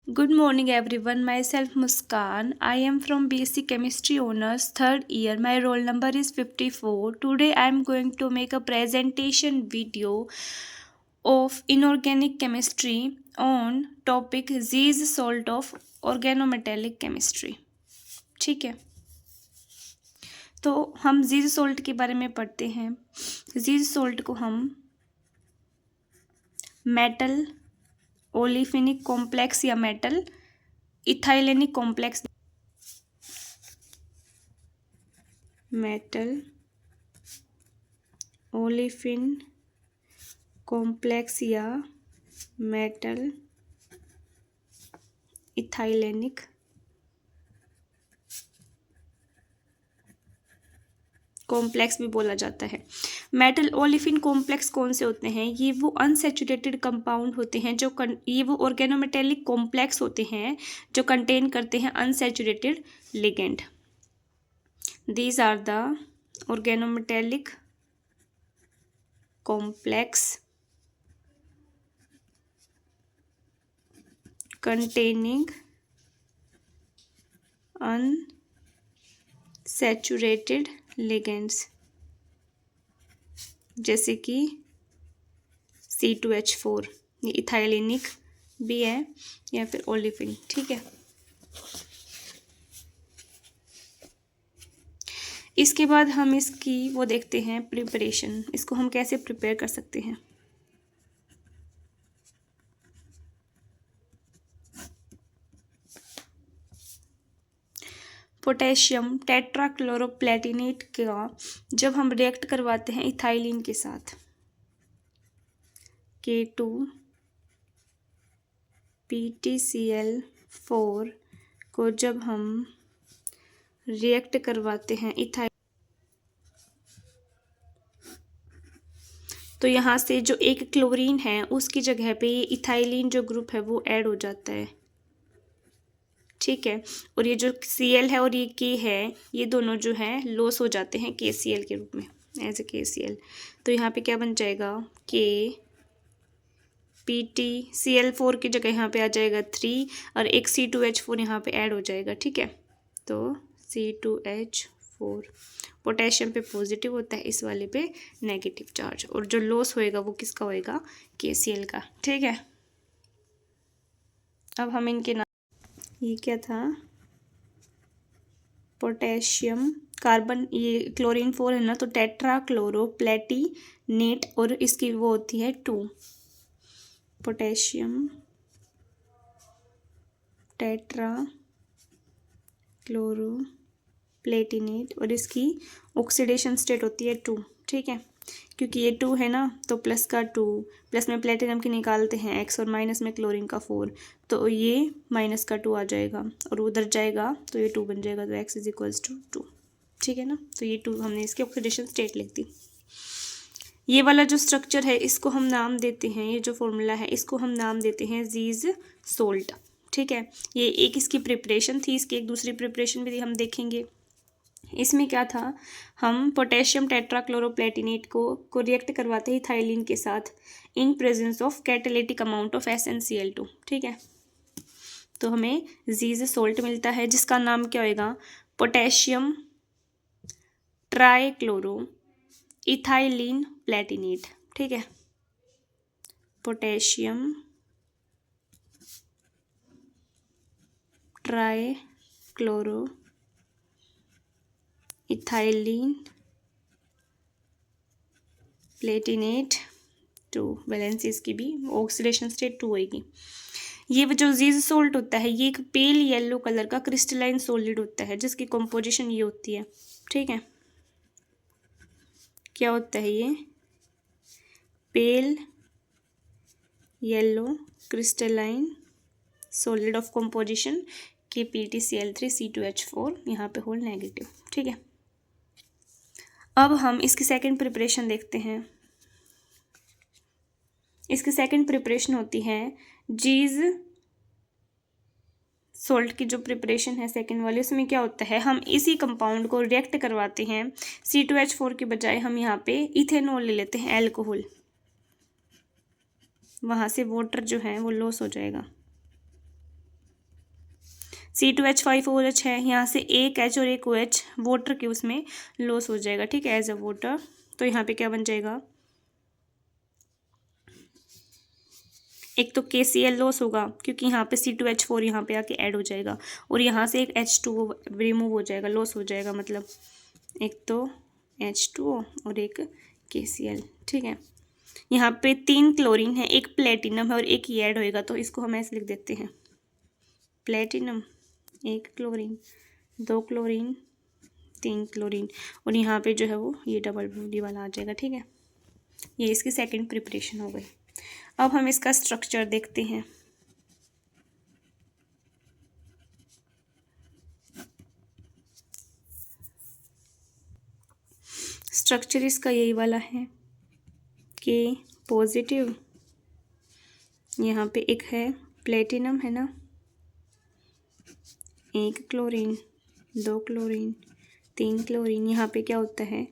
Good morning everyone, myself Muskan. I am from BSc Chemistry Honors 3rd year. My roll number is 54. Today I am going to make a presentation video of inorganic chemistry on topic Z's salt of organometallic chemistry. ठीक है, तो हम जीज salt के बारे में पढ़ते हैं। जीज salt को हम मेटल ओलिफिनिक कॉम्प्लेक्स या metal ethylenic complex, metal olefin complex या मेटल इथाइलेनिक कॉम्प्लेक्स भी बोला जाता है। मेटल ओलिफिन कॉम्प्लेक्स कौन से होते हैं? ये वो अनसैचुरेटेड कंपाउंड होते हैं जो ये वो ऑर्गेनोमेटेलिक कॉम्प्लेक्स होते हैं जो कंटेन करते हैं unsaturated ligand. These are the organometallic complex containing unsaturated ligands जैसे कि C2H4, ये इथाइलेनिक भी है या फिर ओलिफिन। ठीक है, इसके बाद हम इसकी वो देखते हैं प्रिपरेशन, इसको हम कैसे प्रिपेयर कर सकते हैं। पोटेशियम टेट्राक्लोरोप्लेटिनेट का जब हम रिएक्ट करवाते हैं इथाइलिन के साथ K2PtCl4 को जब हम रिएक्ट करवाते हैं इथाइल, तो यहाँ से जो एक क्लोरीन है उसकी जगह पे ये इथाइलिन जो ग्रुप है वो ऐड हो जाता है। ठीक है, और ये जो Cl है और ये K है, ये दोनों जो है लॉस हो जाते हैं KCl के रूप में, एज ए KCl। तो यहाँ पे क्या बन जाएगा? KPtCl4 की जगह यहाँ पे आ जाएगा 3 और एक C2H4 यहाँ पे ऐड हो जाएगा। ठीक है, तो C2H4 पोटेशियम पे पॉजिटिव होता है, इस वाले पे नेगेटिव चार्ज, और जो लॉस होएगा वो किसका होएगा? KCl का। ठीक है, अब हम इनके नाम, ये क्या था? पोटेशियम कार्बन, ये क्लोरीन 4 है ना, तो टेट्राक्लोरोप्लेटिनेट, और इसकी वो होती है 2, पोटेशियम टेट्राक्लोरोप्लेटिनेट, और इसकी ऑक्सीडेशन स्टेट होती है 2। ठीक है, क्योंकि ये 2 है ना, तो प्लस का 2, प्लस में प्लेटिनम की निकालते हैं x और माइनस में क्लोरीन का 4, तो ये माइनस का 2 आ जाएगा और उधर जाएगा तो ये 2 बन जाएगा, तो x इज इक्वल्स टू 2। ठीक है ना, तो ये 2 हमने इसकी ऑक्सीडेशन स्टेट लिख दी। ये वाला जो स्ट्रक्चर है इसको हम नाम देते हैं, ये जो फॉर्मूला है इसको हम नाम देते हैं जीज सोल्ट। ठीक है, ये एक इसकी प्रिपरेशन थी, इसकी एक दूसरी प्रिपरेशन भी हम देखेंगे। इसमें क्या था? हम पोटेशियम टेट्राक्लोरोप्लेटिनेट को रिएक्ट करवाते हैं इथाइलिन के साथ in presence of catalytic amount of SnCl2। ठीक है, तो हमें जीज सोल्ट मिलता है जिसका नाम क्या होएगा? Potassium trichloro ethylene Palatinate. ठीक है, potassium trichloro ethylene Palatinate 2, valency इसकी भी ऑक्सीडेशन स्टेट 2 होगी। ये जो जीज सोल्ट होता है ये एक पेल येलो कलर का क्रिस्टलाइन सॉलिड होता है जिसकी कंपोजिशन ये होती है। ठीक है, क्या होता है ये? Pale yellow crystalline solid of composition KPtCl3 C2H4, यहाँ पे होल नेगेटिव। ठीक है, अब हम इसकी सेकंड प्रिपरेशन देखते हैं। इसकी सेकंड प्रिपरेशन होती है जीज सोल्ट की जो प्रिपरेशन है सेकंड वाली, उसमें क्या होता है? हम इसी कंपाउंड को रिएक्ट करवाते हैं C2H4 के बजाय हम यहाँ पे इथेनॉल ले लेते हैं, एल्कोहल, वहाँ से वाटर जो है वो लॉस हो जाएगा। C2H5OH है, यहाँ से एक H और एक OH वाटर के उसमें लॉस हो जाएगा, ठीक है, एज अ वाटर। तो यहाँ पे क्या बन जाएगा, एक तो KCl लॉस होगा क्योंकि यहाँ पे C2H4 यहाँ पे आके ऐड हो जाएगा, और यहाँ से एक H2O रिमूव हो जाएगा, लॉस हो जाएगा, मतलब एक तो H2O और एक KCl, ठीक है। यहाँ पे 3 क्लोरीन है, एक प्लेटिनम है और एक ये ऐड होएगा, तो इसको हम ऐसे लिख देते हैं, प्लेटिनम 1 क्लोरीन, 2 क्लोरीन, 3 क्लोरीन, और यहाँ पे जो है वो ये डबल बॉन्ड वाला आ जाएगा, ठीक है। ये इसकी सेकंड प्रिपरेशन हो गई। अब हम इसका स्ट्रक्चर देखते हैं। स्ट्रक्चर इसका यही वाला है कि पॉजिटिव, यहाँ पे एक है प्लेटिनम है ना, 1 क्लोरीन, 2 क्लोरीन, 3 क्लोरीन, यहाँ पे क्या होता है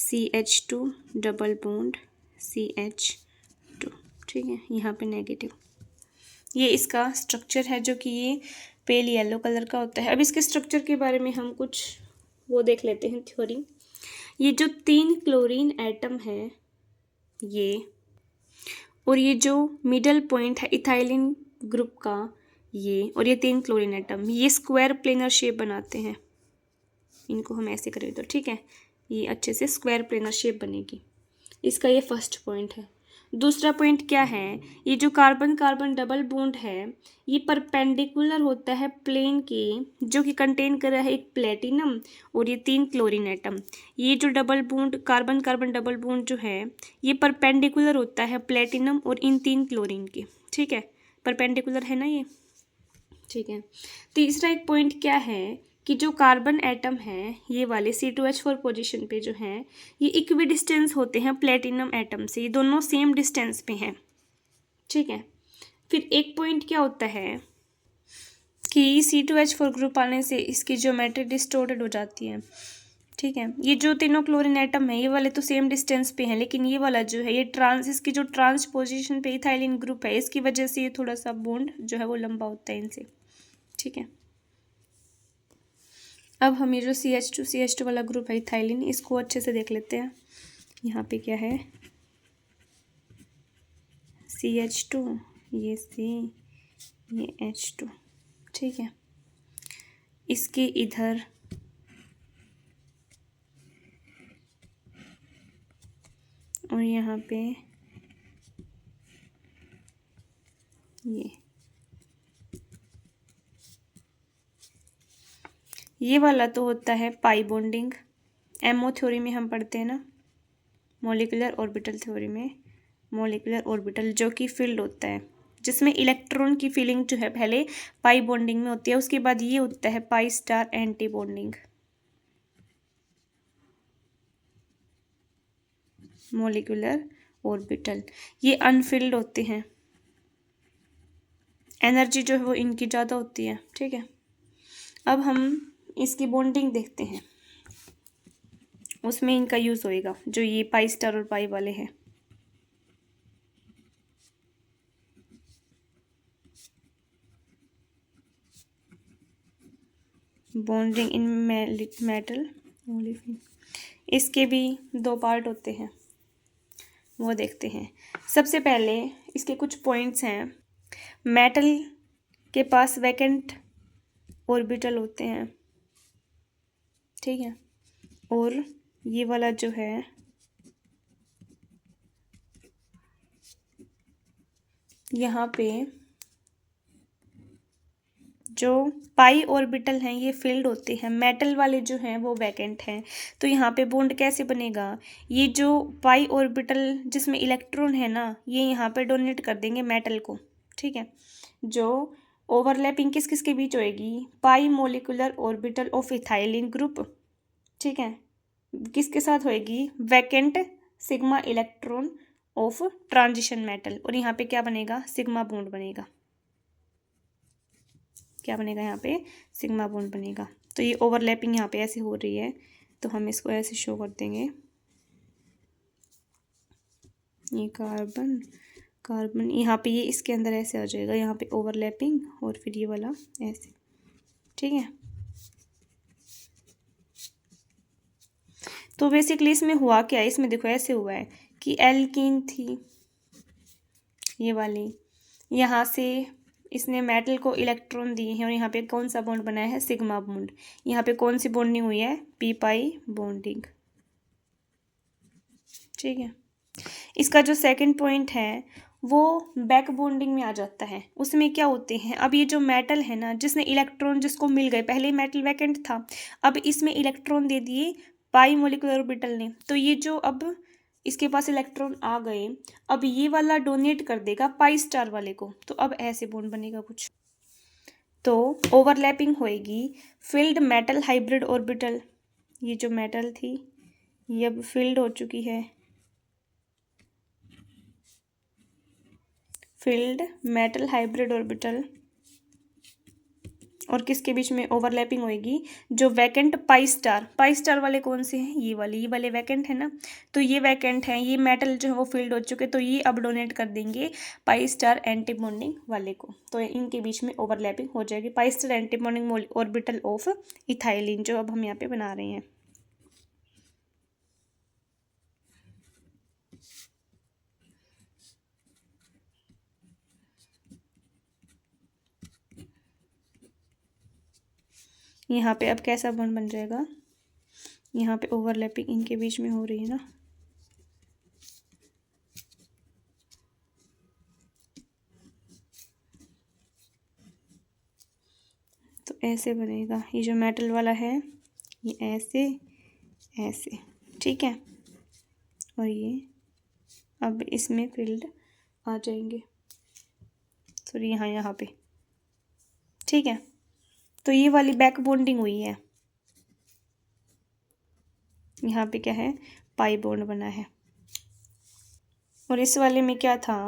CH2 डबल बॉन्ड CH2, ठीक है, यहाँ पे नेगेटिव। ये इसका स्ट्रक्चर है जो कि ये पेल येलो कलर का होता है। अब इसके स्ट्रक्चर के बारे में हम कुछ वो देख लेते हैं, थ्योरी। ये जो 3 क्लोरीन एटम है ये, और ये जो मिडल पॉइंट है इथाइलिन ग्रुप का ये, और ये 3 क्लोरीन एटम, ये स्क्वायर प्लेनर शेप बनाते हैं। इनको हम ऐसे करें तो ठीक है, ये अच्छे से स्क्वायर प्लेनर शेप बनेगी। इसका ये फर्स्ट पॉइंट है। दूसरा पॉइंट क्या है, ये जो कार्बन कार्बन डबल बॉन्ड है ये परपेंडिकुलर होता है प्लेन के, जो कि कंटेन कर रहा है एक प्लेटिनम और ये 3 क्लोरीन एटम। ये जो double bond carbon carbon double bond जो है ये परपेंडिकुलर होता है प्लेटिनम और इन 3 क्लोरीन के, ठीक है, परपेंडिकुलर है ना ये, ठीक है। तीसरा एक पॉइंट क्या है कि जो कार्बन एटम है ये वाले C2H4 पोजीशन पे जो हैं ये इक्वी डिस्टेंस होते हैं प्लेटिनम एटम से, ये दोनों सेम डिस्टेंस पे हैं, ठीक है। फिर एक पॉइंट क्या होता है कि C2H4 ग्रुप आने से इसकी ज्योमेट्री डिस्टॉर्टेड हो जाती है, ठीक है। ये जो तीनों क्लोरीन एटम है ये वाले तो सेम डिस्टेंस पे हैं, लेकिन ये वाला जो है ये इसकी जो ट्रांस पोजिशन पे इथाइलिन ग्रुप है इसकी वजह से ये थोड़ा सा बॉन्ड जो है वो लंबा होता है इनसे, ठीक है। अब हम ये जो CH2 वाला ग्रुप है इथाइलिन, इसको अच्छे से देख लेते हैं। यहाँ पे क्या है CH2, ये C, ये H2, ठीक है। इसके इधर और यहाँ पे ये वाला तो होता है पाई बॉन्डिंग, MO थ्योरी में हम पढ़ते हैं ना, मॉलिक्यूलर ऑर्बिटल थ्योरी में, मॉलिक्यूलर ऑर्बिटल जो कि फील्ड होता है जिसमें इलेक्ट्रॉन की फीलिंग जो है पहले पाई बॉन्डिंग में होती है, उसके बाद ये होता है pi star anti bonding. Molecular orbital ये अनफिल्ड होते हैं, एनर्जी जो है वो इनकी ज़्यादा होती है, ठीक है। अब हम इसकी बॉन्डिंग देखते हैं, उसमें इनका यूज़ होएगा जो ये पाई स्टार और पाई वाले हैं। बॉन्डिंग इन मेटल ओलेफिन, इसके भी 2 पार्ट होते हैं, वो देखते हैं। सबसे पहले इसके कुछ पॉइंट्स हैं। मेटल के पास वैकेंट ऑर्बिटल होते हैं, ठीक है, और ये वाला जो है यहाँ पे जो पाई ऑर्बिटल हैं ये फिल्ड होते हैं, मेटल वाले जो हैं वो वैकेंट हैं। तो यहाँ पे बॉन्ड कैसे बनेगा, ये जो पाई ऑर्बिटल जिसमें इलेक्ट्रॉन है ना ये यहाँ पे डोनेट कर देंगे मेटल को, ठीक है। जो ओवरलैपिंग किस किस के बीच होएगी, pi molecular orbital of ethylene group, ठीक है, किसके साथ होएगी, vacant sigma electron of transition metal, और यहाँ पे क्या बनेगा, सिग्मा बॉन्ड बनेगा, क्या बनेगा यहाँ पे, सिग्मा बॉन्ड बनेगा। तो ये ओवरलैपिंग यहाँ पे ऐसे हो रही है, तो हम इसको ऐसे शो कर देंगे, ये कार्बन कार्बन यहाँ पे ये इसके अंदर ऐसे आ जाएगा, यहाँ पे ओवरलैपिंग और फिर ये वाला ऐसे, ठीक है। तो बेसिकली इसमें हुआ क्या है, इसमें देखो ऐसे हुआ है कि एल्कीन थी ये वाली, यहाँ से इसने मेटल को इलेक्ट्रॉन दिए हैं और यहाँ पे कौन सा बॉन्ड बनाया है, सिग्मा बॉन्ड। यहाँ पे कौन सी बॉन्डिंग हुई है, पी पाई बॉन्डिंग। ठीक है। इसका जो सेकंड पॉइंट है वो बैक बॉन्डिंग में आ जाता है। उसमें क्या होते हैं, अब ये जो मेटल है ना, जिसने इलेक्ट्रॉन जिसको मिल गए, पहले मेटल वैकेंट था, अब इसमें इलेक्ट्रॉन दे दिए पाई मोलिकुलर ऑर्बिटल ने, तो ये जो अब इसके पास इलेक्ट्रॉन आ गए, अब ये वाला डोनेट कर देगा पाई स्टार वाले को, तो अब ऐसे बॉन्ड बनेगा कुछ। तो ओवरलैपिंग होएगी फिल्ड मेटल हाइब्रिड ऑर्बिटल। ये जो मेटल थी ये अब फिल्ड हो चुकी है, फिल्ड मेटल हाइब्रिड ऑर्बिटल, और किसके बीच में ओवरलैपिंग होएगी, जो वैकेंट पाई स्टार वाले कौन से हैं, ये वाले वैकेंट है ना, तो ये वैकेंट है, ये मेटल जो है वो फिल्ड हो चुके, तो ये अब डोनेट कर देंगे पाई स्टार एंटी बॉन्डिंग वाले को, तो इनके बीच में ओवरलैपिंग हो जाएगी। Pi star anti bonding orbital of ethylene जो अब हम यहाँ पे बना रहे हैं। यहाँ पे अब कैसा बॉन्ड बन जाएगा, यहाँ पे ओवरलैपिंग इनके बीच में हो रही है ना, तो ऐसे बनेगा। ये जो मेटल वाला है ये ऐसे ऐसे, ठीक है, और ये अब इसमें फील्ड आ जाएंगे, सॉरी यहाँ पे, ठीक है। तो ये वाली बैक बॉन्डिंग हुई है, यहाँ पे क्या है, पाई बॉन्ड बना है। और इस वाले में क्या था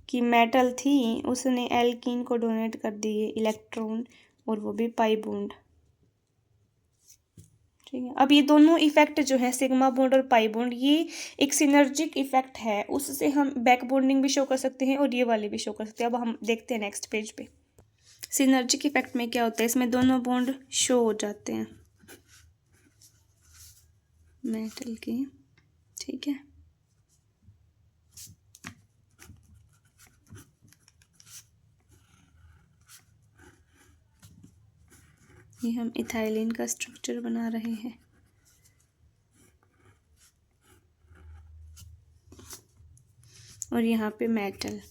कि मेटल थी, उसने एल्कीन को डोनेट कर दिए इलेक्ट्रॉन, और वो भी पाई बॉन्ड। ठीक है। अब ये दोनों इफेक्ट जो है सिग्मा बॉन्ड और पाई बॉन्ड, ये एक सिनर्जिक इफेक्ट है, उससे हम बैक बॉन्डिंग भी शो कर सकते हैं और ये वाले भी शो कर सकते हैं। अब हम देखते हैं नेक्स्ट पेज पे सिनर्जिक इफेक्ट में क्या होता है। इसमें दोनों बॉन्ड शो हो जाते हैं मेटल के, ठीक है। ये हम इथाइलिन का स्ट्रक्चर बना रहे हैं। और यहाँ पे मेटल,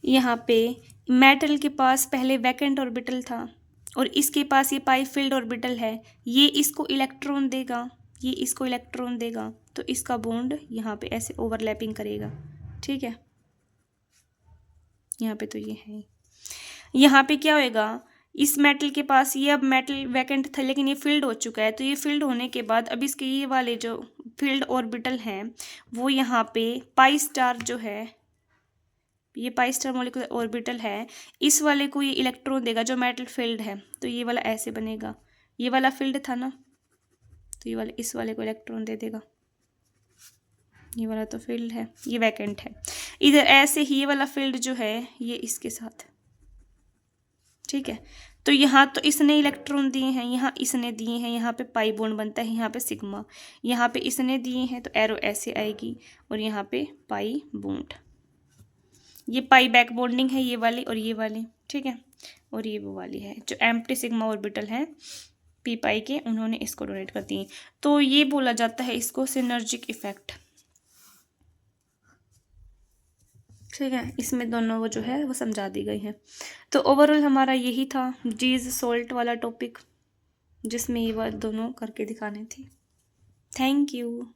यहाँ पे मेटल के पास पहले वैकेंट ऑर्बिटल था और इसके पास ये पाई फील्ड ऑर्बिटल है, ये इसको इलेक्ट्रॉन देगा, ये इसको इलेक्ट्रॉन देगा, तो इसका बॉन्ड यहाँ पे ऐसे ओवरलैपिंग करेगा, ठीक है। यहाँ पे तो ये है, यहाँ पे क्या होएगा, इस मेटल के पास ये अब मेटल वैकेंट था लेकिन ये फील्ड हो चुका है, तो ये फील्ड होने के बाद अब इसके ये वाले जो फील्ड ऑर्बिटल हैं वो यहाँ पे पाई स्टार जो है, ये पाई स्टार मॉलिक्यूलर ऑर्बिटल है, इस वाले को ये इलेक्ट्रॉन देगा जो मेटल फील्ड है, तो ये वाला ऐसे बनेगा, ये वाला फील्ड था ना, तो ये वाले इस वाले को इलेक्ट्रॉन दे देगा, ये वाला तो फील्ड है, ये वैकेंट है। इधर ऐसे ही ये वाला फील्ड जो है ये इसके साथ, ठीक है। तो यहाँ तो इसने इलेक्ट्रॉन दिए हैं, यहाँ इसने दिए हैं, यहाँ पे पाई बॉन्ड बनता है, यहाँ पे सिग्मा, यहाँ पे इसने दिए हैं तो एरो ऐसे आएगी, और यहाँ पे पाई बॉन्ड, ये पाई बैक बॉन्डिंग है ये वाली और ये वाली, ठीक है। और ये वो वाली है जो एम्प्टी सिग्मा ऑर्बिटल है पी पाई के, उन्होंने इसको डोनेट कर दिए, तो ये बोला जाता है इसको सिनर्जिक इफेक्ट, ठीक है। इसमें दोनों वो जो है वो समझा दी गई है। तो ओवरऑल हमारा यही था जीज सोल्ट वाला टॉपिक, जिसमें ये बात दोनों करके दिखानी थी। Thank you.